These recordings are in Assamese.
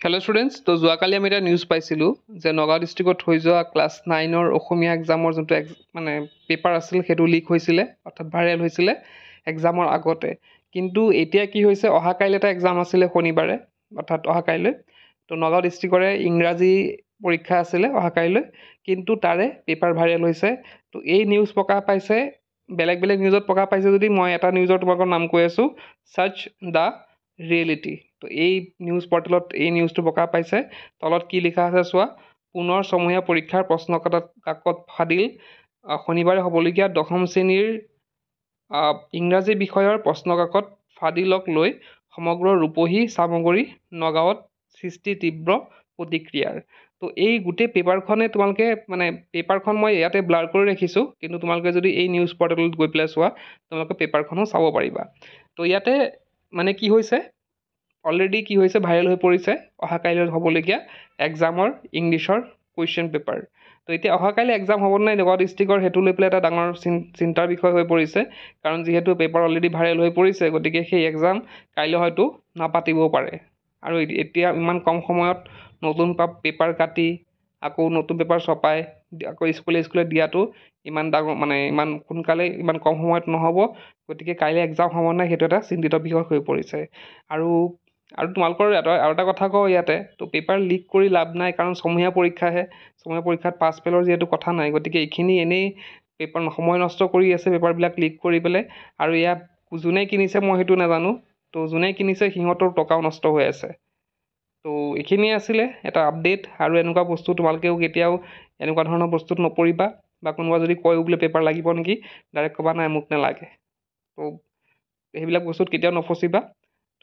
হেল্ল' ষ্টুডেণ্টছ, তো যোৱাকালি আমি এটা নিউজ পাইছিলোঁ যে নগাঁও ডিষ্ট্ৰিক্টত হৈ যোৱা ক্লাছ 9ৰ অসমীয়া এক্সামৰ যোনটো মানে পেপাৰ আছিল সেইটো লিক হৈছিলে, অৰ্থাৎ ভাইৰেল হৈছিলে এক্সামৰ আগতে। কিন্তু এতিয়া কি হৈছে, অহা কাইলৈ এটা এক্সাম আছিলে শনিবাৰে, অৰ্থাৎ অহা কাইলৈ। তো নগাঁও ডিষ্ট্ৰিক্টৰে ইংৰাজী পৰীক্ষা আছিলে অহা কাইলৈ, কিন্তু তাৰে পেপাৰ ভাইৰেল হৈছে। তো এই নিউজ প্ৰকাশ পাইছে, বেলেগ বেলেগ নিউজত প্ৰকাশ পাইছে যদি মই এটা নিউজৰ তোমালোকৰ নাম কৈ আছোঁ, চাৰ্চ দ্য ৰিয়েলিটি। তো এই নিউজ পৰ্টেলত এই নিউজটো প্ৰকাশ পাইছে। তলত কি লিখা আছে চোৱা, পুনৰ ছমহীয়া পৰীক্ষাৰ কাকত ফাদিল। শনিবাৰে হ'বলগীয়া 10ম শ্ৰেণীৰ ইংৰাজী বিষয়ৰ প্ৰশ্নকাকত ফাদিলক লৈ সমগ্ৰ ৰূপহী চামগুৰি নগাঁৱত সৃষ্টি তীব্ৰ প্ৰতিক্ৰিয়াৰ। তো এই গোটেই পেপাৰখনে তোমালোকে পেপাৰখন মই ইয়াতে ব্লাৰ কৰি ৰাখিছোঁ, কিন্তু তোমালোকে যদি এই নিউজ পৰ্টেলত গৈ পেলাই চোৱা তোমালোকে পেপাৰখনো চাব পাৰিবা। তো ইয়াতে কি হৈছে, অলৰেডি কি হৈছে, ভাইৰেল হৈ পৰিছে অহা কাইলৈ হ'বলগীয়া এক্সামৰ ইংলিছৰ কুৱেশ্যন পেপাৰ। তো এতিয়া অহা কাইলৈ এক্সাম হ'ব নাই নগাঁও ডিষ্ট্ৰিক্টৰ, সেইটো লৈ পেলাই এটা ডাঙৰ চিন্তাৰ বিষয় হৈ পৰিছে। কাৰণ যিহেতু পেপাৰ অলৰেডি ভাইৰেল হৈ পৰিছে, গতিকে সেই এক্সাম কাইলৈ হয়তো নাপাতিবও পাৰে। আৰু এতিয়া ইমান কম সময়ত নতুন পেপাৰ কাটি আকৌ নতুন পেপাৰ ছপাই আকৌ স্কুলে দিয়াটো ইমান ডাঙৰ ইমান সোনকালে ইমান কম সময়ত নহ'ব। গতিকে কাইলৈ এক্সাম হ'ব নাই সেইটো এটা চিন্তিত বিষয় হৈ পৰিছে। আৰু তোমালোকৰ আৰু এটা কথা কওঁ ইয়াতে, তো পেপাৰ লিক কৰি লাভ নাই, কাৰণ ছমহীয়া পৰীক্ষাহে। ছমহীয়া পৰীক্ষাত পাছ ফেলৰ যিহেতু কথা নাই, গতিকে এইখিনি এনেই পেপাৰ সময় নষ্ট কৰি আছে পেপাৰবিলাক লিক কৰি পেলাই। আৰু ইয়াত যোনে কিনিছে মই সেইটো নাজানো, তো যোনে কিনিছে সিহঁতৰ টকাও নষ্ট হৈ আছে। তো এইখিনিয়ে আছিলে এটা আপডেট। আৰু এনেকুৱা বস্তু তোমালোকেও কেতিয়াও এনেকুৱা ধৰণৰ বস্তুত নপৰিবা, বা কোনোবা যদি কয়ো বোলে পেপাৰ লাগিব নেকি, ডাইৰেক্ট ক'বা নাই মোক নালাগে। তো সেইবিলাক বস্তুত কেতিয়াও নফচিবা।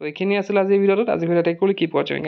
তো এইখিনি আছিলে আজিৰ ভিডিঅ'টোত। আজিৰ ভিডিঅ'ত কৰি কিপ ৱাচিং।